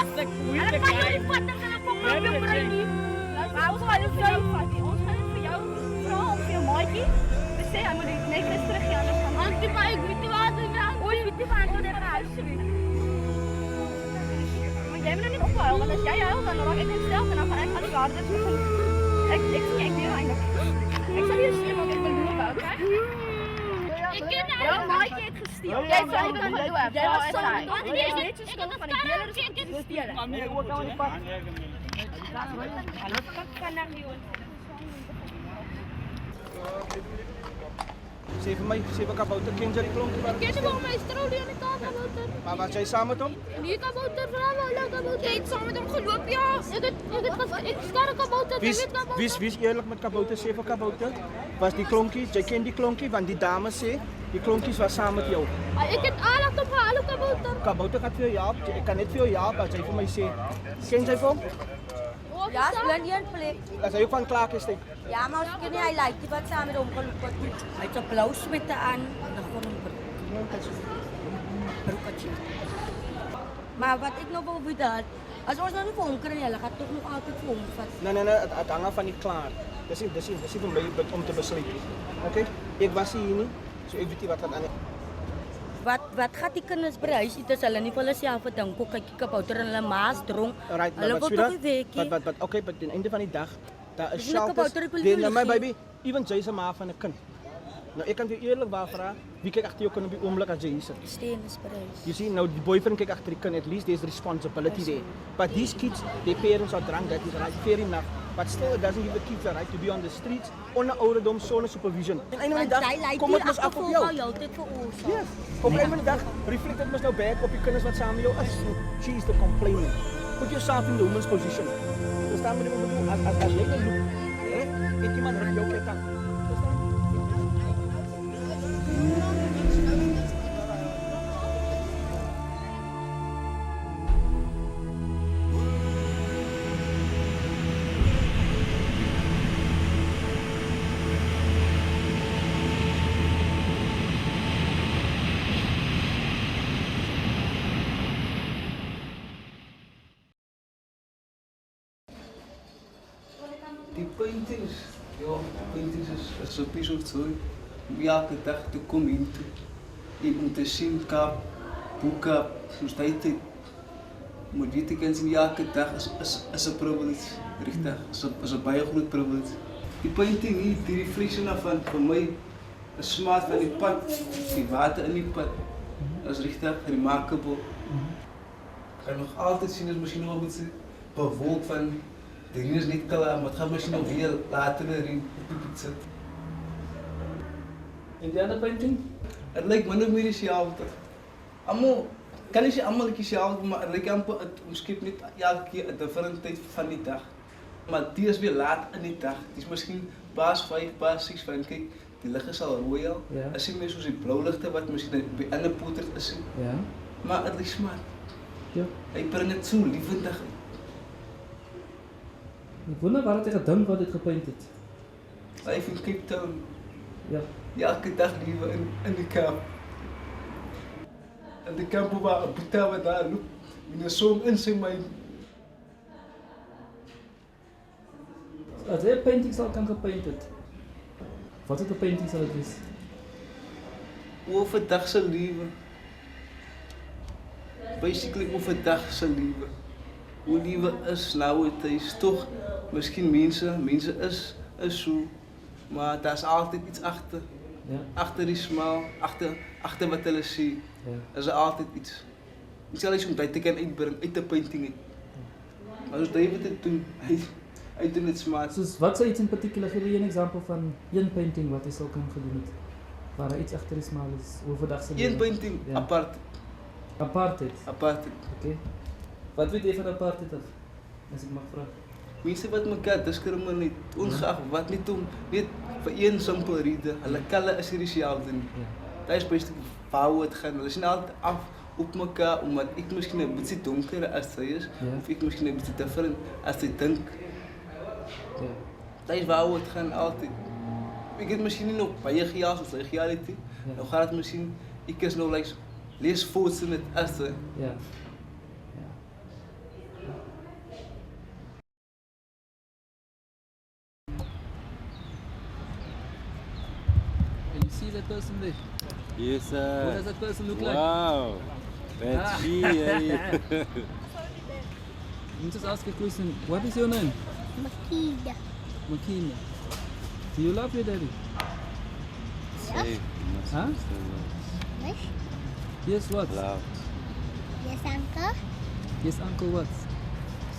Hulle kan jou nie vat, dan gaan ek op jou brein nie. Ons gaan dit vir jou vat. Ons gaan dit vir jou vra om vir jou maatjie te sê, hy moet die necklace teruggee, anders gaan ons. Auntie, maar ek weet nie wat doen nie. Oei, weet nie wat doen nie vir huis toe. Maar jy moet nou nie ophuil, want as jy huil, dan raak ek onszelf en dan gaan ek al die waardes begin. Ek sien ek doen eindelijk. Ek sal jou sê, want ek wil doen, oké? Ek ken nou. Jou maatjie het gesteel. Jy sal nie kan geloof. Jy was saam. Jy is net so stil van die hele gesteel. Nee, ek ook nou in die pad. Hallo, kyk van na die Sê vir my, sê vir kabouter, ken jy die klonkie waar? Ken jy wel my strou die aan die kamer kabouter? Maar was jy saam met hom? Nee, kabouter, vra maar hulle kabouter. Jy het saam met hom geloop, ja. Ek staan kabouter, jy weet kabouter. Wie is eerlik met kabouter, sê vir kabouter? Was die klonkie, jy ken die klonkie, want die dame sê, die klonkies was saam met jou. Ek het aandag op hallo kabouter. Kabouter gaat vir jou help, ek kan net vir jou help, as jy vir my sê. Ken jy vir hom? Ja, is blind een plek. As hy ook van Klaarkesteek. Ja, maar ons ken nie, hy lijkt die wat saam met hom geloop het. Hy het 'n blou sweter aan en dan gewoon een broekatje. Maar wat ek nou wil weet dat, as ons nou nie vir hom kry nie, hulle gaan toch nog altyd vir hom vat. Nee, het hang af van die klaar. Dis nie vir my om te besluit. Okay? Ek was hier nie, so ek weet nie wat aan nie. Wat gaat die kinders by huis eet as hulle nie vir hulle self dink, kyk die kabouter en hulle maas dronk. Right, hulle wil toch nie weekie. But okay, but aan die einde van die dag, daar is Dis nie 'n shelters. kabouter, ek wil Nee, nie my lieg baby, even jy is 'n ma van 'n kind. Nou ek kan vir eerlik waar vra, wie kyk agter jou kind op die oomblik as jy hier sit? Steen is by huis. You see, now the boyfriend kyk agter die kind, at least there's responsibility there. But these kids, their parents are drunk, that is right, fair enough. But still, it doesn't give the kids the right to be on the streets, onder ouderdom, sonder supervision. En einde van die dag, kom het mos af op jou. Yes. Op einde van die dag, reflect het mos nou back op die kinders wat saam met jou is. She is the complainant. Put yourself in the woman's position. Verstaan wat ek bedoel? As jy dan loop, het iemand ruk jou kyk aan. Verstaan? Die paintings, ja, paintings is op die soort zo. Elke dag te kom in toe. Ek om te sien kap, boeke, soos die tyd. Maar weet ek kan sien elke dag is 'n privilege, regtig. Is 'n baie groot privilege. Die painting hier, die reflection daarvan vir my is smaak van die pad, die water in die pad. Is regtig remarkable. Ek kan nog altyd sien as miskien nog 'n bietjie bewolk van de reën is niet klaar, maar het gaat misschien nog weer later erin op die pizza. En die andere painting? Het lijkt min of meer hetzelfde. Allemaal, kan niet allemaal hetzelfde, maar het lijkt amper, het omschrijft niet elke keer een different tijd van die dag. Maar die is weer laat in die dag. Het is misschien paas 5, paas 6 van, kijk, die licht is al rooi al. Ja. Als je meer zoals die blauwlichten wat misschien bij andere poeters is. Ja. Maar het lijkt smart. Ja. Ik brengt het zo lievendig. Ek wonder waar het jy gedink wat dit gepaint het. Life in Cape Town. Ja. Elke dag liever in de kamp. In de kamp waar een boete wat daar loopt. In een song in zijn mind. As jy 'n painting sal kan gepaint het. Wat het 'n painting sal dit wees? Overdag zijn leven. Basically overdag zijn leven. Hoe liever is nowadays toch. Misschien mensen is zo. Maar daar is altijd iets achter. Ja. Achter die smile, achter wat hulle zien. Ja. Is er altijd iets. Niet zal iets om dat te kunnen uitbrengen, uit de painting. Maar zoals David het doen, hij doet het smart. Soos wat sou iets in particular gee jy 'n voorbeeld van een painting wat jy sou kan gedoen het? Waar daar iets agter die smaal is, overdag se Een painting, ja. apart. Apartheid. Apartheid. Okay. Wat weet jy van apartheid af? As ek mag vra. Mense wat mekaar diskrimineer, ongeag wat net om net vir een simpel rede, hulle kalle is hier dieselfde nie. Ja. Dit is best wou het gaan. Hulle sien altyd af op mekaar omdat ek miskien 'n bietjie donkerder as sy is Ja. of ek miskien 'n bietjie different as sy dink. Ja. Dit is wou het gaan altyd. Ek het miskien nie nog baie gejaag soos hy gejaag het nie. Ja. Nou gaan dit miskien ek is nou like lees fortunate as sy. Ja. Ja. that person there? Yes, What does that person look like? Wow, that's she. Eh? Let me just ask a question. What is your name? Makida. Makina. Do you love your daddy? Say, Huh? Yes? Yes, what? loud. Yes, uncle. Yes, uncle, what?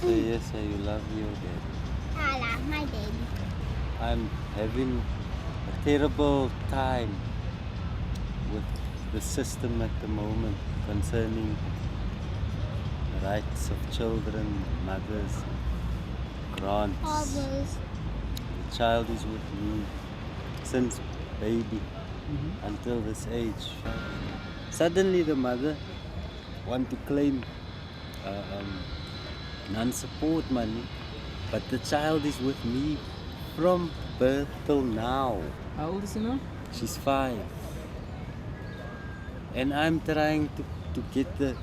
Say yes, you love your dad. I love my daddy. I'm having a terrible time with the system at the moment concerning the rights of children, mothers, grants. Always. The child is with me since baby until this age. Suddenly the mother want to claim non-support money, but the child is with me from birth till now. How old is he now? She's 5. And I'm trying to get the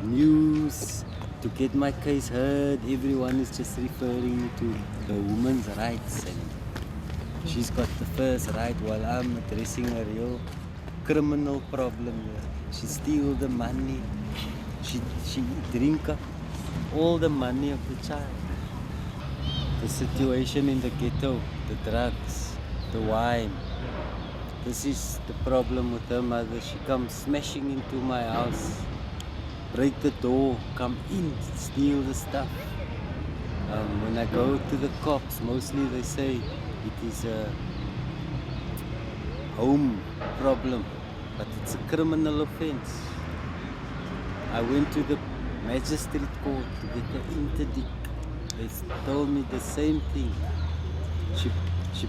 news, to get my case heard. Everyone is just referring me to the woman's rights, and she's got the first right while I'm addressing a real criminal problem here. She steals the money. She drink up all the money of the child. The situation in the ghetto, the drugs, the wine. This is the problem with her mother. She comes smashing into my house, break the door, come in, steal the stuff. When I go to the cops, mostly they say it is a home problem, but it's a criminal offense. I went to the magistrate court to get the interdict. They told me the same thing. She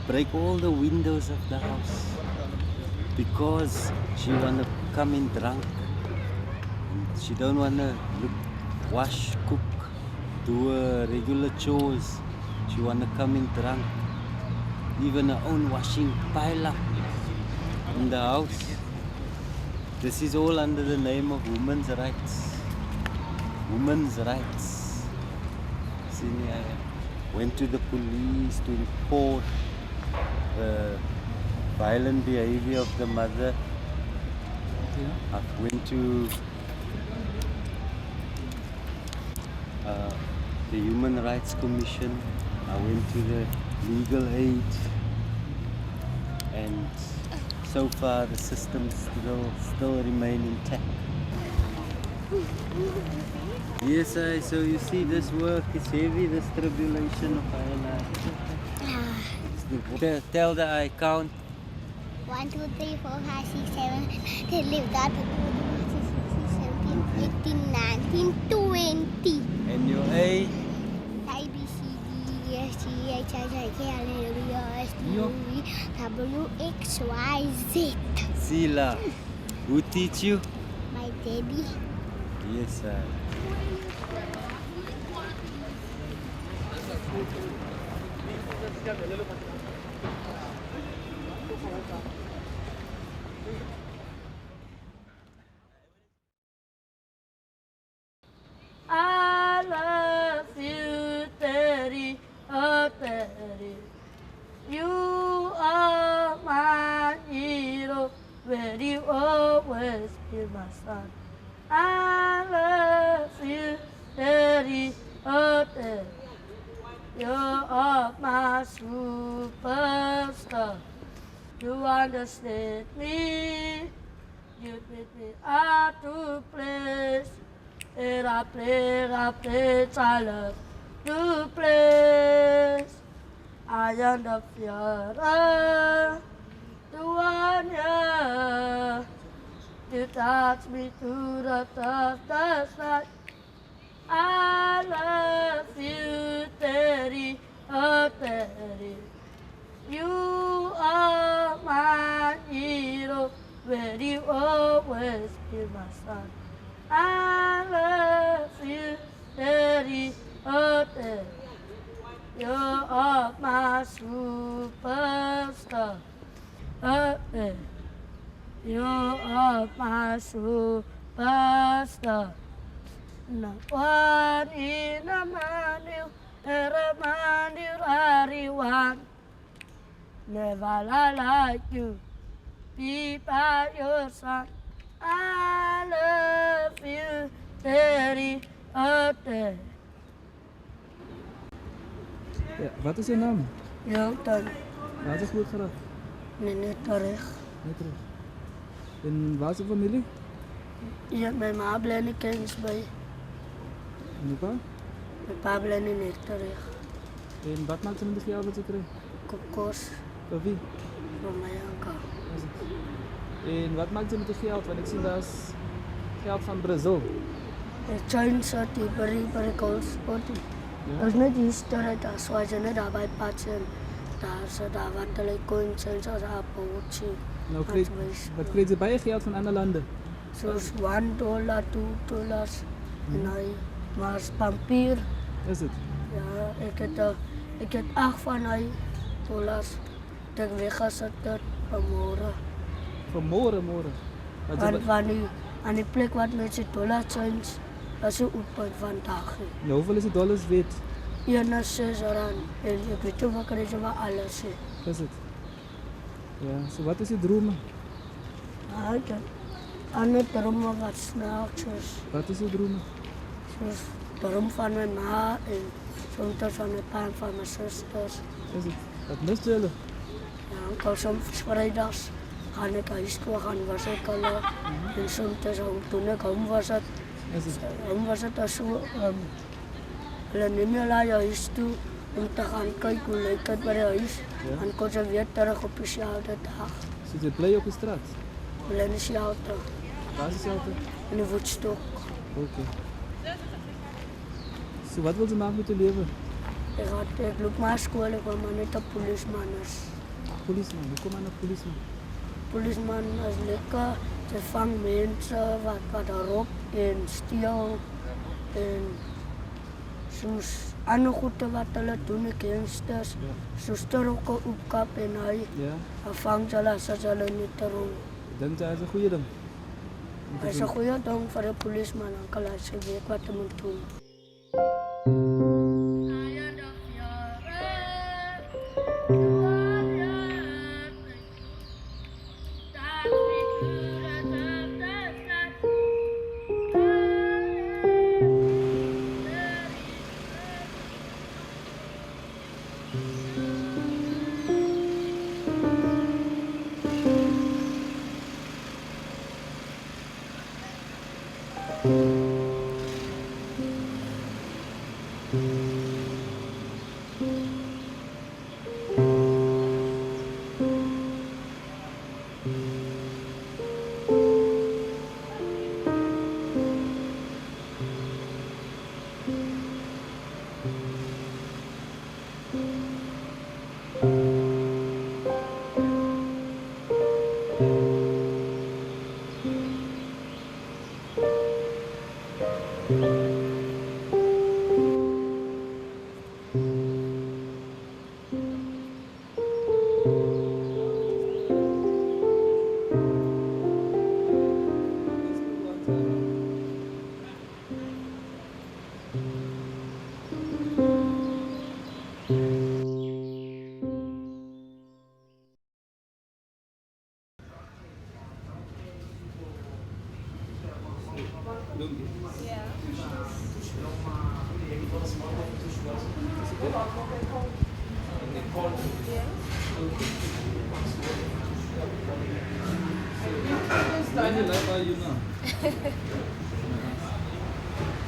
break all the windows of the house because she wanna come in drunk. And she don't wanna wash, cook, do regular chores. She wanna come in drunk. Even her own washing pile up in the house. This is all under the name of women's rights. Women's rights. See me, I went to the police to report the violent behavior of the mother. Yeah. I went to the Human Rights Commission. I went to the legal aid, and so far the systems still remain intact. Yes, so you see, this work is heavy, this tribulation of I. Tell the I count. 1, 2, 3, 4, 5, 6, 7. They live that 17, 18, 19, 20. And your A. A, B, C, D, E, F, G, H, I, J, K, L, M, N, O, S, T, U, V, W, X, Y, Z. Sila. Who teach you? My daddy. Yes, sir. I love you, Daddy, oh Daddy. You are my hero, where you always be my son. I love you, Daddy, oh Daddy. You are my superstar. You understand me. You take me out to place. And I play, I love to place. I am the Fiora, the one here. You touch me to the top, that's right. I love you, Daddy, oh Daddy. You are my hero, where you always be my son. I love you, Daddy, oh Daddy. You are my superstar, oh Daddy. You are my superstar. No one in a man you, everyone. Never lie like you. be by your side. I love you very hard. Ja, wat is je naam? Ja, dan. Waar is je goed geraakt? Nee, niet terug. Niet terug. En waar is je familie? Ja, mijn ma blijft niet kennis bij. En je pa? Mijn pa blijft niet terug. En wat maakt ze met de geld wat ze kreeg? Kokos Voor wie? voor mijn anka. Is het? En wat maakt ze met de geld? Want ik zie dat is geld van Brazil. Het zijn zo die berikels. Dat is niet die sterren, dat is waar ze niet daarbij passen. Daar wat de coins zijn zoals appeltje. Nou, wat kreeg ze bij je geld van andere landen? Zoals $1, $2. Nee, maar het is papier. Is het? Ja, ik heb 8 van die dollars. Ik heb weggezet vanmorgen. Vanmorgen, morgen. Wat ze Aan die plek wat met z'n dollars zijn, dat is een open vandaag. nou, hoeveel is het dollars weet? 1 naar 6 rand. En ik weet niet wat krijg je waar alles is. Is het? Ja, so wat is je dromen? Ja, ik heb andere dromen wat snaakjes. Wat is je dromen? Zoals droom van mijn ma en soms van mijn pa en van mijn zusters. Is het? Wat mist jullie? Ja, ik kan soms vrijdags gaan ik huis toe gaan wassen. En soms toen ik home was het. Is het? Home was het als zo. Hulle neem je naar je huis toe om te gaan kijken hoe lijkt het bij je huis. Ja. En kon ze weer terug op dezelfde dag. Zit je play op de straat? Hulle in dezelfde. Waar is hetzelfde? In de voetstok. Oké. So wat wil je maken met je leven? Ik loop naar school, ik wil maar niet een policeman is. Policeman, hoe kom je aan policeman? Policeman is lekker. Ze vangt mensen wat rob en steel. En soms andere goede wat hulle doen, de gangsters. Soos terrokken opkap en hij Ja. vangt hulle as hulle niet terug. Denk je dat is een goede ding? Hij is een goede ding voor de policeman, dan kan hij weet wat hij moet doen.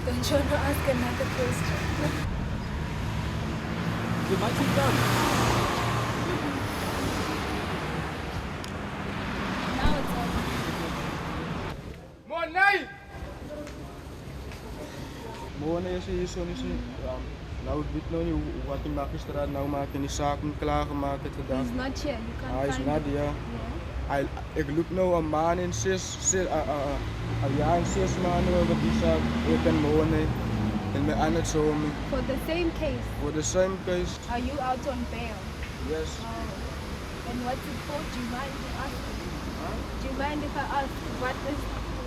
Don't you want to ask another question? Je maakt het dan. Now it's on. Mooi is hier zo niet. Ja. Nou, ik weet nog niet wat die magistraat nou maakt en die zaak moet klaargemaakt het gedaan. He's not here. You can't Hij is find not him. here. Ik loop nu een maand en een jaar en 6 maanden over die zaak. Ik ben wonen in mijn andere zomer. For the same case, Voor de same case. are you out on bail? Yes. And what's it for? Do you mind if I ask? Do you mind if I ask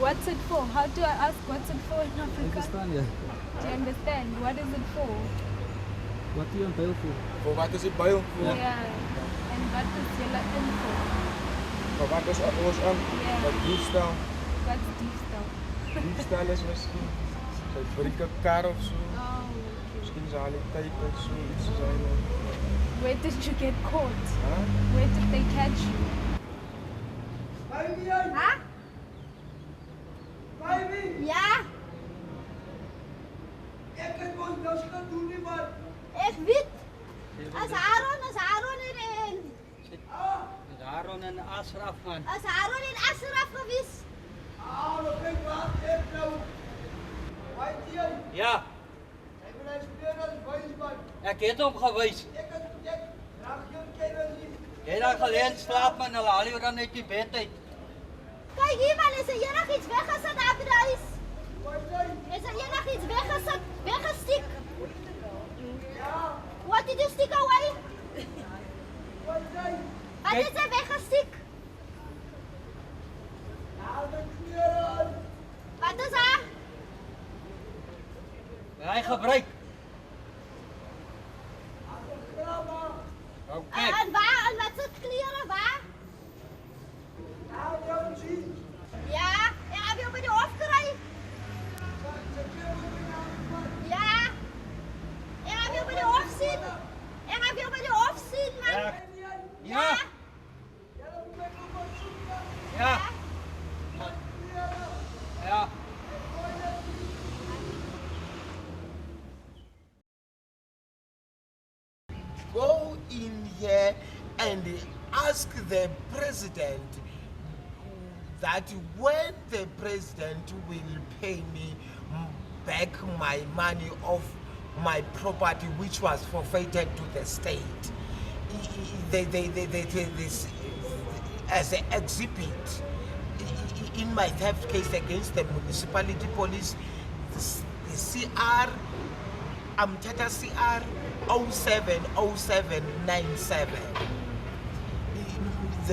what's it for? How do I ask what's it for in Africa? Verstaan je? Do you understand? What is it for? Wat doe je aan bail voor? Voor wat is het bij voor? Yeah. And what is your info? Maar wat is ons aan? Ja. Wat diefstal? Wat is diefstal? Diefstal is misschien. Ze breken kar of zo. Oh, okay. Misschien zal het tijd of zo iets zijn. Where did you get caught? Huh? Where did they catch you? Ha? Ja? Ik weet. Als Aaron erin. Aaron en Ashraf man. Als Aaron in Ashraf geweest. Ja. Ek het hom gewys. Jy dan geleerd slaap man, hulle haal jou dan uit die bed uit. Kijk hier man, is er hier nog iets weggezet daar bij de huis? Is er hier nog iets weggezet, weggestikt? What did you stick away? Wat is er weggestikt? Wat is er? Hy gebruik. En waar? En wat zit kleren? Waar? Ja, en heb je bij de hof gereden? Ja. En heb je bij de hof zien? En heb je bij de hof zien, man? Ja. Ja. Ja. Go in here and ask the president that when the president will pay me back my money of my property which was forfeited to the state. This as an exhibit in my theft case against the municipality police, the CR, Tata CR 070797.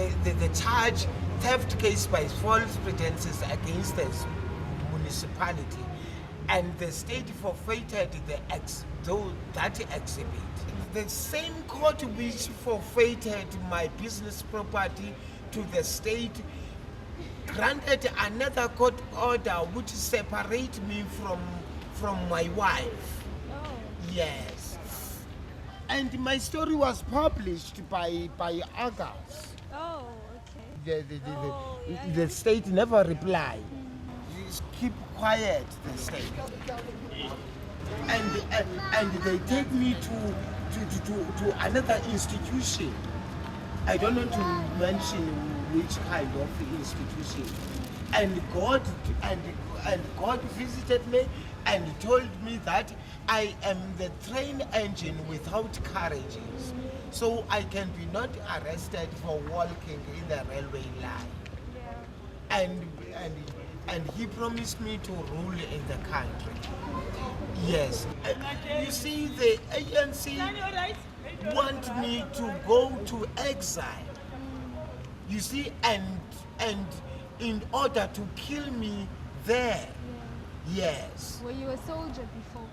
The charge, theft case by false pretenses against the municipality, and the state forfeited that exhibit. The same court which forfeited my business property to the state granted another court order which separate me from my wife. Oh. Yes. And my story was published by August. Oh, okay. The state never replied. Just keep quiet, the state. And they take me to another institution. I don't want to mention which kind of institution. And God visited me and told me that I am the train engine without carriages, so I can be not arrested for walking in the railway line. And he promised me to rule in the country. Yes. You see, the agency want me to go to exile. You see, and in order to kill me there. Yes. Were you a soldier before?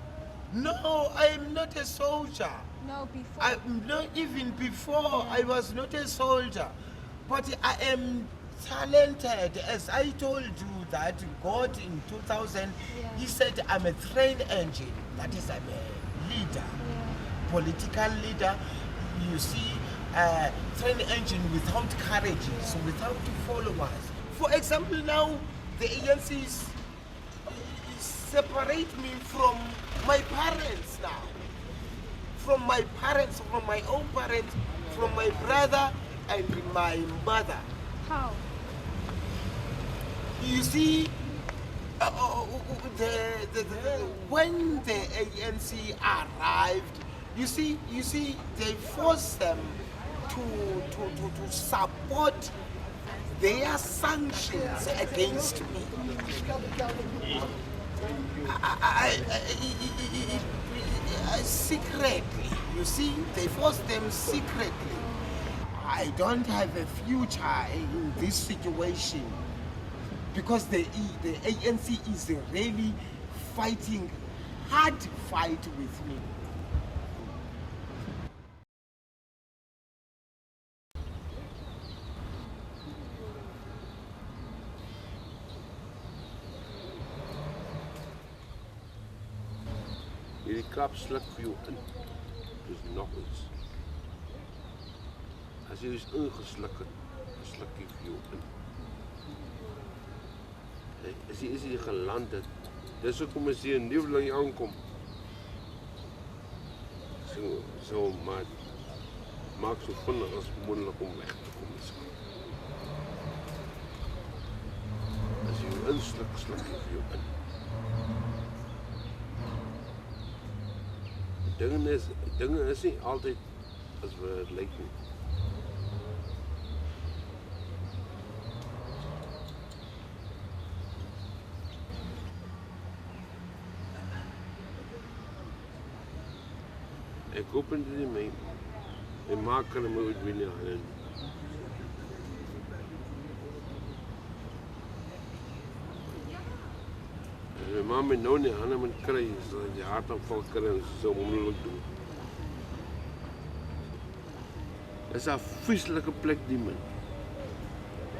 No, I am not a soldier. No, before. Not even before, I was not a soldier. But I am talented. As I told you that God in 2000, He said I'm a train engine. That is, I'm a leader, political leader. You see, train engine without carriages, without followers. For example, now the agencies separate me from my parents now. From my parents, from my own parents, from my brother and my mother. How? You see, when the ANC arrived, you see, they forced them to support their sanctions against me. Secretly, you see, they forced them secretly. I don't have a future in this situation because the ANC is really fighting hard fight with me. Kaap sluk vir jou in. Dis nog iets. As jy is ingesluk het, dan sluk jy vir jou in. As jy geland het, dis hoekom as jy 'n nuweling aankom. So maak so vinnig as moontlik om weg te kom. As jy insluk, sluk jy vir jou in. Dinge is nie altyd as we lyk nie. Ek hoop en dit my ma kan my ooit weer nie halen. My ma my nou nie handen moet kry, so die hartaanval kry en so onmiddellik doen. Dit is 'n vieslike plek die man.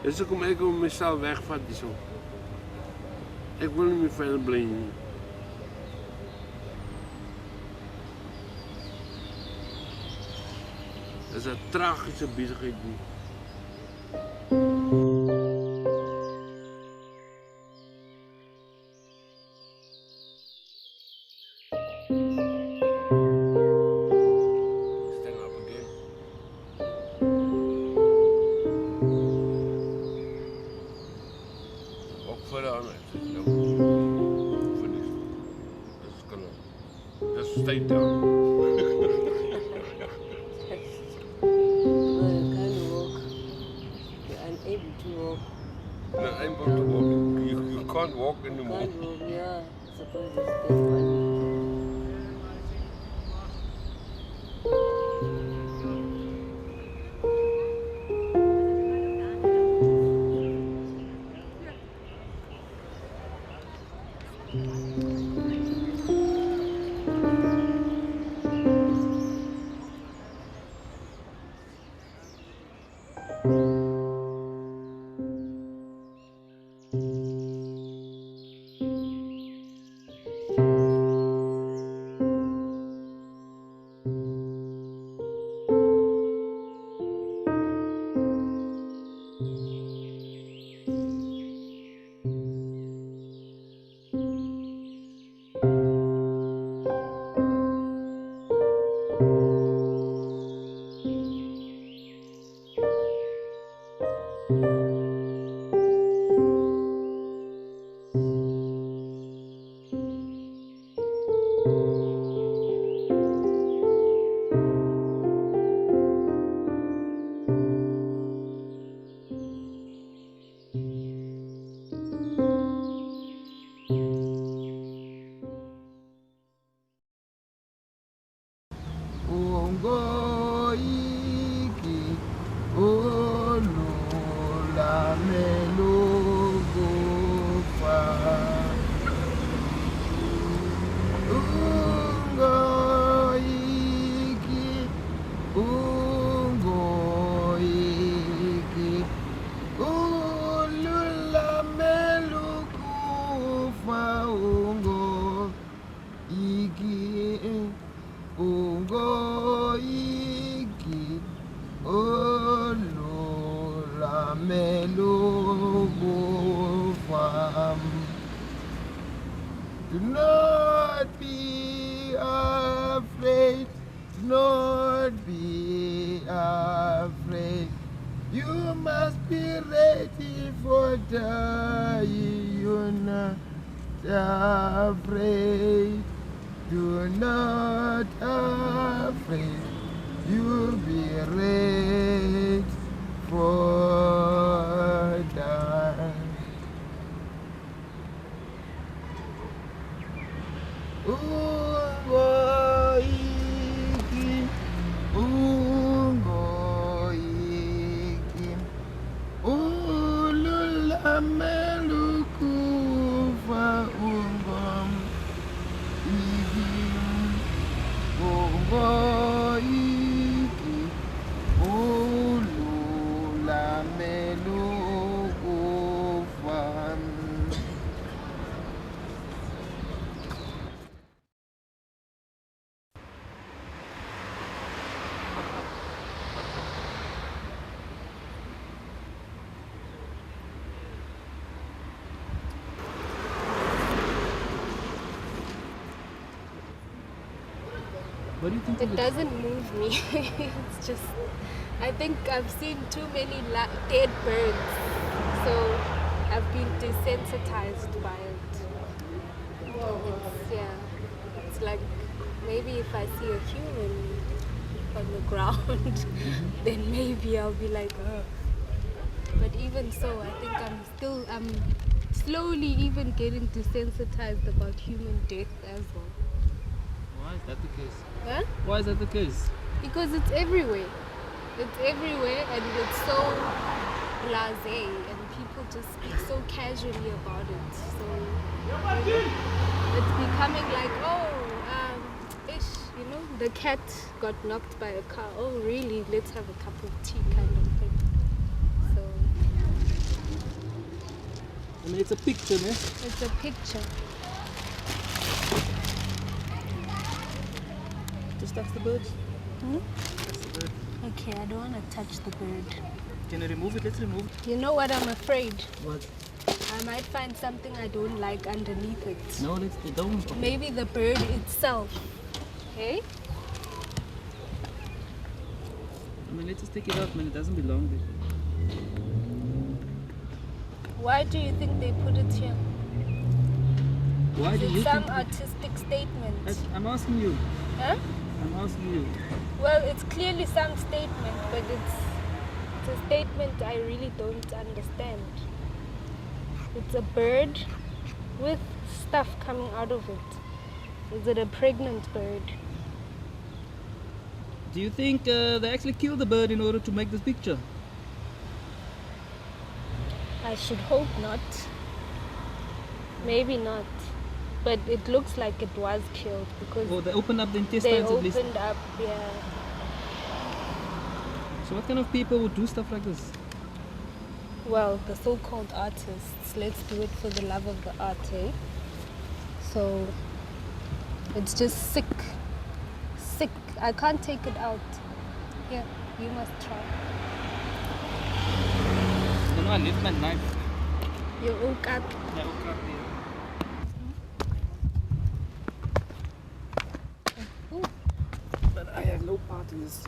Dis hoekom ek myself wegvat hierso. Ek wil nie meer verder bly nie. Dit is 'n tragiese besigheid nie. Stay down. You're unable to walk. You can't walk anymore. Can't walk, yeah. Suppose it's good money. Do not be afraid, do not be afraid. You must be ready for dying. You're not afraid, do not afraid. You'll be ready for dying. What do you think of It doesn't move me. It's just, I think I've seen too many dead birds, so I've been desensitized by it. It's like maybe if I see a human on the ground, then maybe I'll be like, oh. But even so, I think I'm slowly even getting desensitized about human death as well. Why is that the case? Huh? Why is that the case? Because it's everywhere. It's everywhere and it's so blasé and people just speak so casually about it. So it's becoming like, the cat got knocked by a car. Oh, really? Let's have a cup of tea kind of thing. So I mean, it's a picture, ne? it's a picture. Just touch the bird. Touch the bird. Okay, I don't want to touch the bird. Can I remove it? Let's remove it. You know what I'm afraid? What? I might find something I don't like underneath it. No, don't. Maybe the bird itself. Okay? I mean, let's just take it out, man. It doesn't belong there. Why do you think they put it here? Why do you some think... artistic statement? I'm asking you. Huh? I'm asking you. Well, it's clearly some statement, but it's a statement I really don't understand. It's a bird with stuff coming out of it. Is it a pregnant bird? Do you think they actually killed the bird in order to make this picture? I should hope not. Maybe not. But it looks like it was killed because they opened up the intestines at least. They opened up, yeah. So what kind of people would do stuff like this? Well, the so-called artists. Let's do it for the love of the art, eh? So it's just sick. Sick. I can't take it out. Here, you must try. No, I left my knife. You woke up. Yeah, woke up here. But I have no part in this.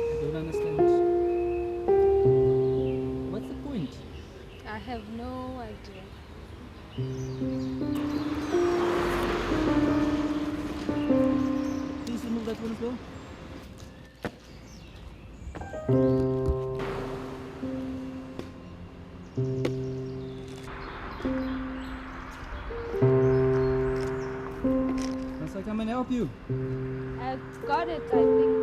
I don't understand. What's the point? I have no idea. Please remove that one as well. Must I come and help you? I've got it, I think.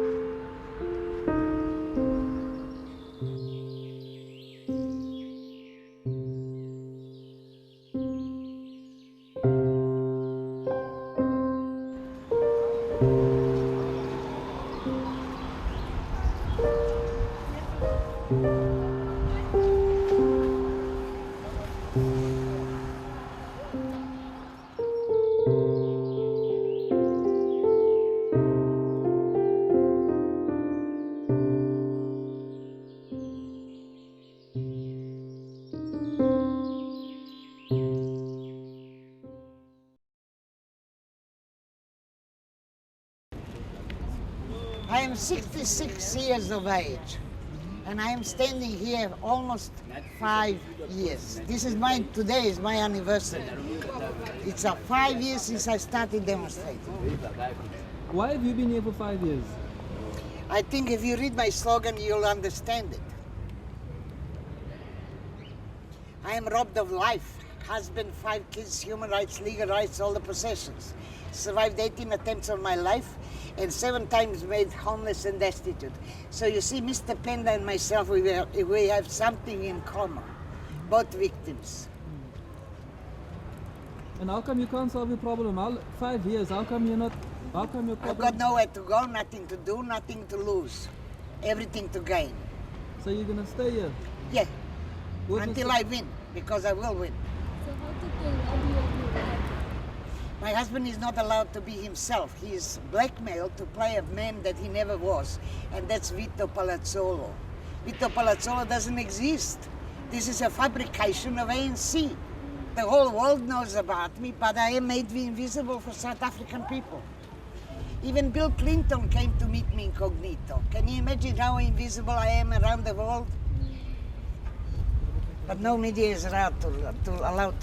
I am 66 years of age, and I am standing here almost 5 years. Today is my anniversary. It's 5 years since I started demonstrating. Why have you been here for 5 years? I think if you read my slogan, you'll understand it. I am robbed of life, husband, 5 kids, human rights, legal rights, all the possessions. Survived 18 attempts on my life and 7 times made homeless and destitute. So you see, Mr. Penda and myself, we have something in common, both victims. And how come you can't solve your problem? 5 years, how come your problem? I've got nowhere to go, nothing to do, nothing to lose, everything to gain. So you're gonna stay here? Yeah, until I win, because I will win. So how did they rob you of your life? My husband is not allowed to be himself. He is blackmailed to play a man that he never was, and that's Vito Palazzolo. Vito Palazzolo doesn't exist. This is a fabrication of ANC. The whole world knows about me, but I am made invisible for South African people. Even Bill Clinton came to meet me incognito. Can you imagine how invisible I am around the world? But no media is allowed to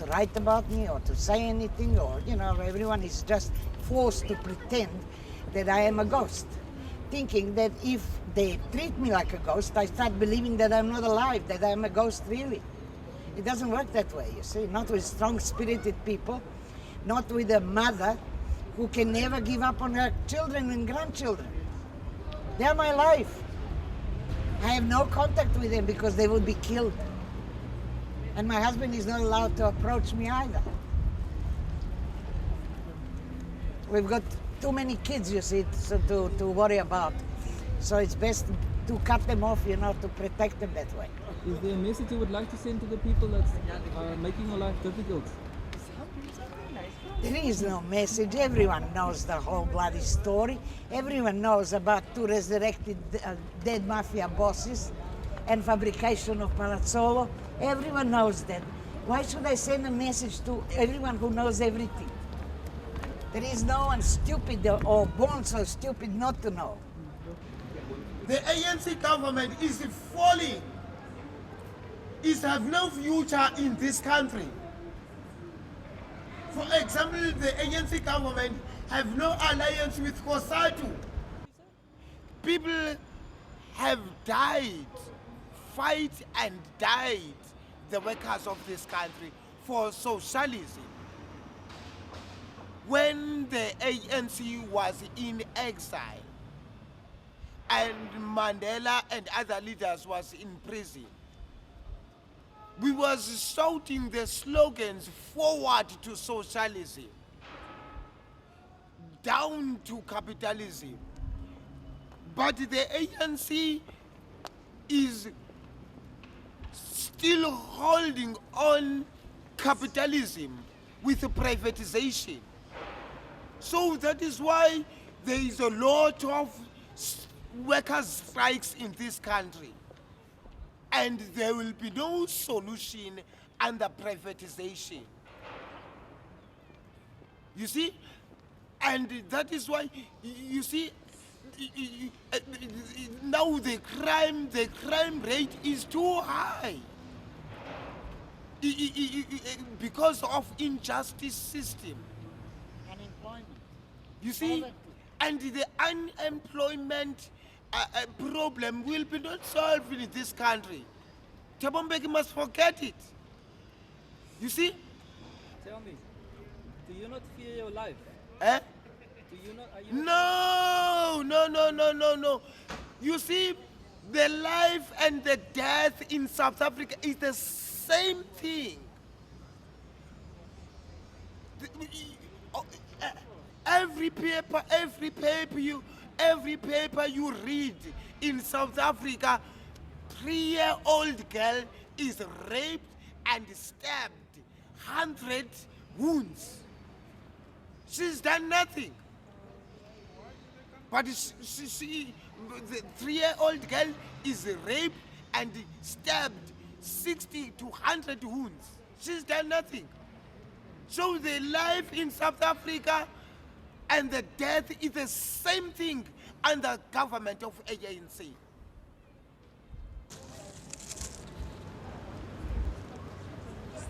write about me or to say anything, or, you know, everyone is just forced to pretend that I am a ghost, thinking that if they treat me like a ghost, I start believing that I'm not alive, that I'm a ghost really. It doesn't work that way, you see, not with strong-spirited people, not with a mother who can never give up on her children and grandchildren. They're my life. I have no contact with them because they would be killed. And my husband is not allowed to approach me either. We've got too many kids, you see, to worry about. So it's best to cut them off, you know, to protect them that way. Is there a message you would like to send to the people that are making your life difficult? There is no message. Everyone knows the whole bloody story. Everyone knows about 2 resurrected dead mafia bosses and fabrication of Palazzolo. Everyone knows that. Why should I send a message to everyone who knows everything? There is no one stupid or born so stupid not to know. The ANC government is falling. It have no future in this country. For example, the ANC government have no alliance with COSATU. People have died, fight and died, the workers of this country, for socialism. When the ANC was in exile and Mandela and other leaders was in prison, we was shouting the slogans forward to socialism, down to capitalism. But the ANC is still holding on capitalism with privatization. So that is why there is a lot of workers' strikes in this country. And there will be no solution under privatization. You see? And that is why, you see, now the crime rate is too high. Because of injustice system. Unemployment. You see? And the unemployment problem will be not solved in this country. Thabo Mbeki must forget it. You see? Tell me, do you not fear your life? Eh? Do you not? Are you No. You see, the life and the death in South Africa is the same thing. Every paper you read in South Africa, 3-year-old girl is raped and stabbed, 100 wounds. She's done nothing. But the 3-year-old girl is raped and stabbed, 60 to 100 wounds. She's done nothing. So the life in South Africa and the death is the same thing under government of ANC.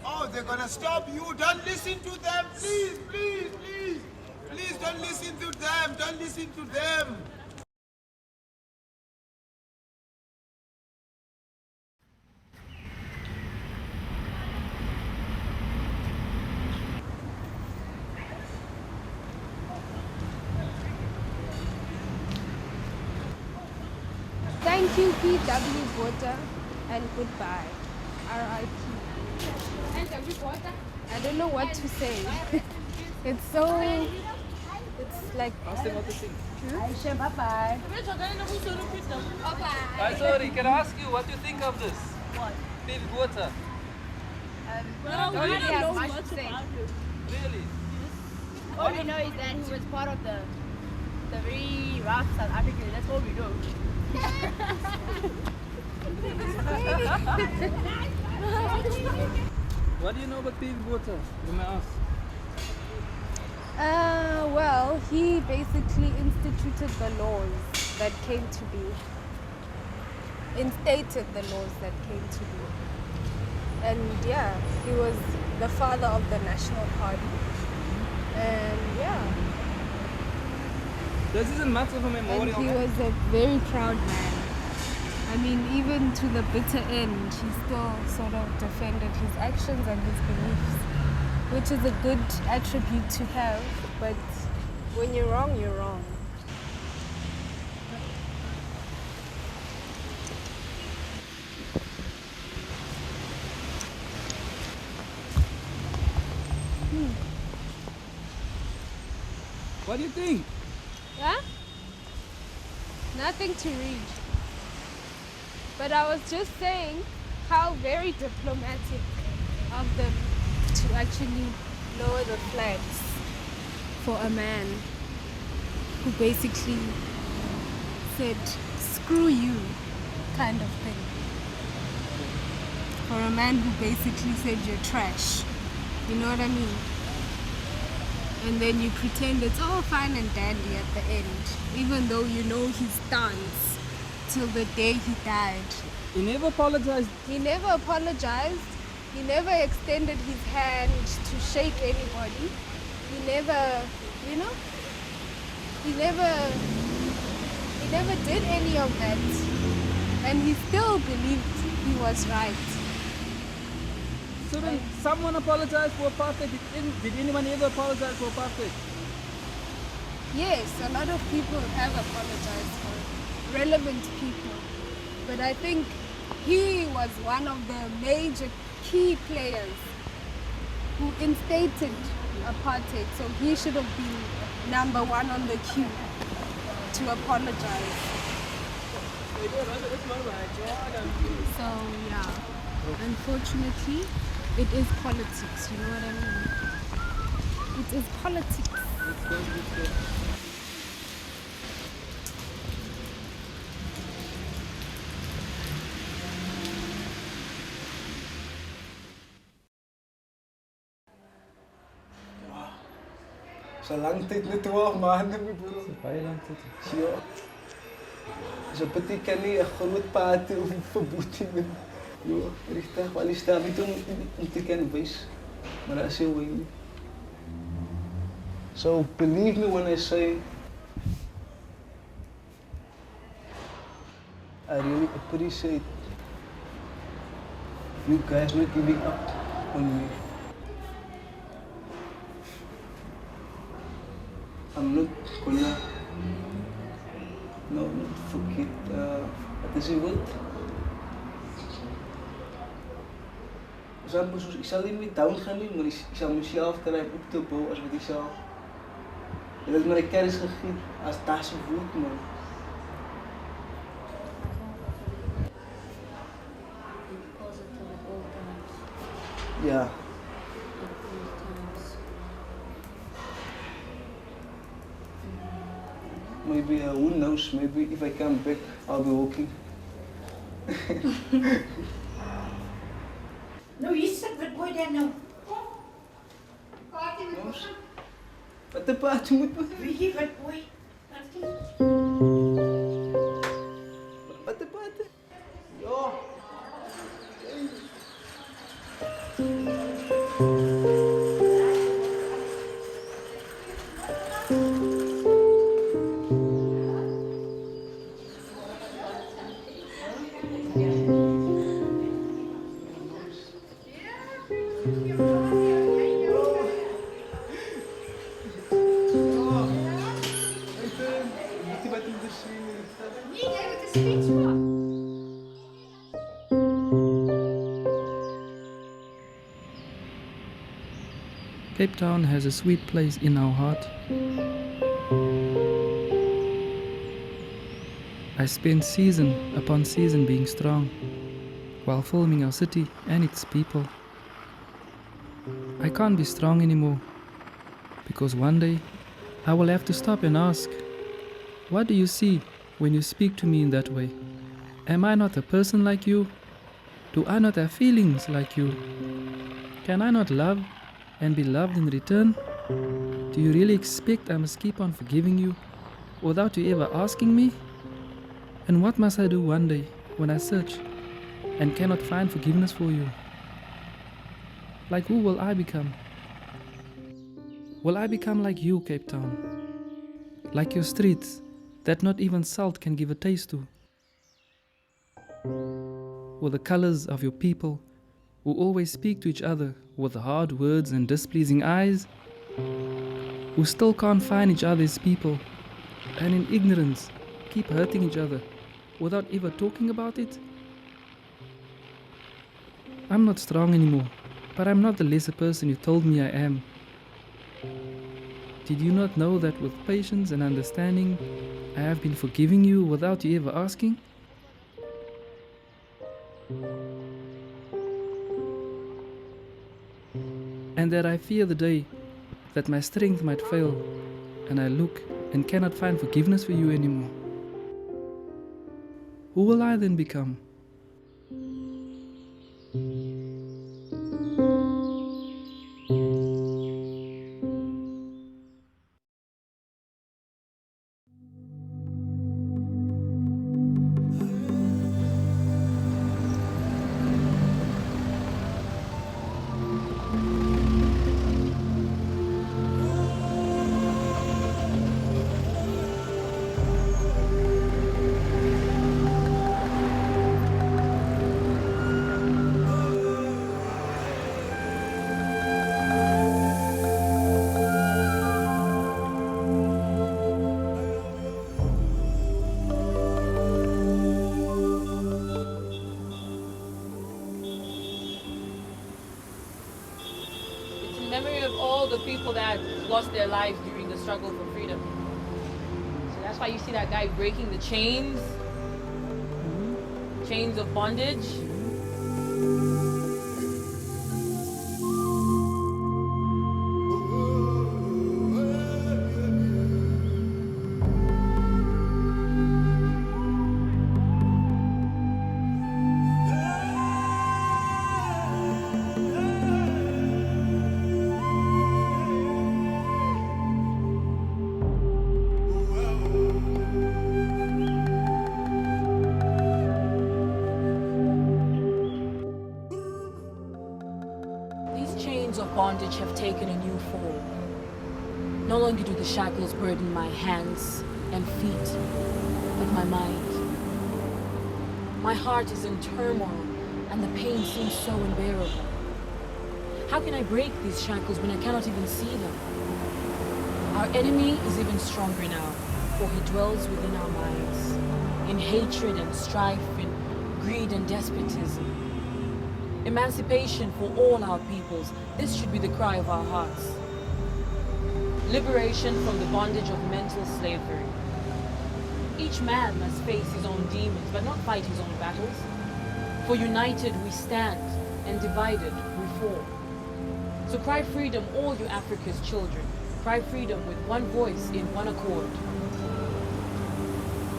Oh, they're gonna stop you. Don't listen to them, please. Please don't listen to them. Don't listen to them. Thank you, PW Botha, and goodbye. R.I.P. I don't know what to say. It's like... Ask them what to think. Aisha, bye-bye. Hi, sorry, can I ask you what you think of this? What? Pip Botha. I don't really have much to say. Really? All we know is that he was part of the very rough South Africa. That's all we know. What do you know about P.V. Botha? You may ask. Well, he basically instituted the laws that came to be. Instated the laws that came to be. And yeah, he was the father of the National Party. And yeah. This isn't much of a memorial. And he was a very proud man. I mean, even to the bitter end, he still sort of defended his actions and his beliefs, which is a good attribute to have, but when you're wrong, you're wrong. What do you think? Yeah? Nothing to read. But I was just saying how very diplomatic of them to actually lower the flags for a man who basically said, screw you, kind of thing. For a man who basically said you're trash. You know what I mean? And then you pretend it's all fine and dandy at the end, even though you know his stance till the day he died. He never apologized. He never apologized. He never extended his hand to shake anybody. He never, you know, he never did any of that. And he still believed he was right. So then someone apologized for apartheid. Did anyone ever apologize for apartheid? Yes, a lot of people have apologized for it. Relevant people. But I think he was one of the major key players who instated apartheid. So he should have been number one on the queue to apologize. So yeah, unfortunately, it is politics, you know what I mean? It is politics. So lang tyd net 12 maande my broer. Baie lang tyd. Ja. So beteken nie 'n groot party of 'n verboeting nie. Ja, regtig, wel is daar niet om te kan wys. Maar dat is heel weinig. So believe me when I say I really appreciate you guys not giving up on me. I'm not gonna not forget what is it word? Ik zal niet meer down gaan doen, maar ik zal mezelf terug op te bouwen als wat ik zal. Dat is mijn kennis gegeven als dat zo voelt, man. Ja. Maybe, who knows, maybe if I come back, I'll be walking. Nou, hier sit wat mooi daar nou. Kom. Party moet begin. Wat 'n party moet begin? Weet jy wat mooi? Wat 'n party? Ja. Cape Town has a sweet place in our heart. I spent season upon season being strong while filming our city and its people. I can't be strong anymore Because one day, I will have to stop and ask, what do you see when you speak to me in that way? Am I not a person like you? Do I not have feelings like you? Can I not love and be loved in return? Do you really expect I must keep on forgiving you without you ever asking me? And what must I do one day when I search and cannot find forgiveness for you? Like who will I become? Will I become like you, Cape Town? Like your streets that not even salt can give a taste to? With the colors of your people who always speak to each other with hard words and displeasing eyes? Who still can't find each other as people and in ignorance keep hurting each other without ever talking about it? I'm not strong anymore, but I'm not the lesser person you told me I am. Did you not know that with patience and understanding, I have been forgiving you without you ever asking? And that I fear the day that my strength might fail and I look and cannot find forgiveness for you anymore. Who will I then become? Memory of all the people that lost their lives during the struggle for freedom. So that's why you see that guy breaking the chains, chains of bondage. Of bondage have taken a new form. No longer do the shackles burden my hands and feet, but my mind. My heart is in turmoil and the pain seems so unbearable. How can I break these shackles when I cannot even see them? Our enemy is even stronger now, for he dwells within our minds, in hatred and strife, in greed and despotism. Emancipation for all our peoples, this should be the cry of our hearts. Liberation from the bondage of mental slavery. Each man must face his own demons, but not fight his own battles. For united we stand, and divided we fall. So cry freedom, all you Africa's children. Cry freedom with one voice in one accord.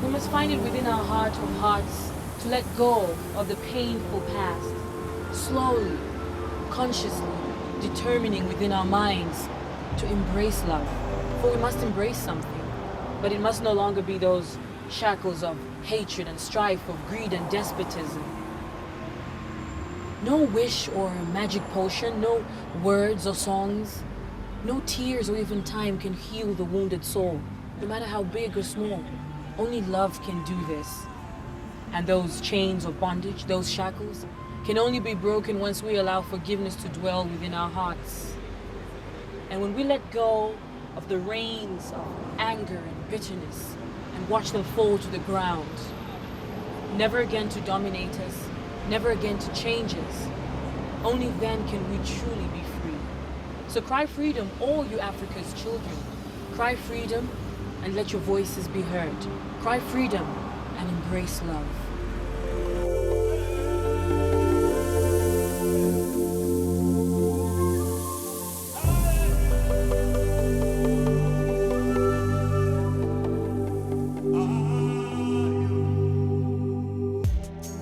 We must find it within our heart of hearts to let go of the painful past. Slowly, consciously, determining within our minds to embrace love. For we must embrace something, but it must no longer be those shackles of hatred and strife, of greed and despotism. No wish or magic potion, no words or songs, no tears or even time can heal the wounded soul, no matter how big or small. Only love can do this. And those chains of bondage, those shackles, can only be broken once we allow forgiveness to dwell within our hearts. And when we let go of the reins of anger and bitterness and watch them fall to the ground, never again to dominate us, never again to change us, only then can we truly be free. So cry freedom, all you Africa's children. Cry freedom and let your voices be heard. Cry freedom and embrace love.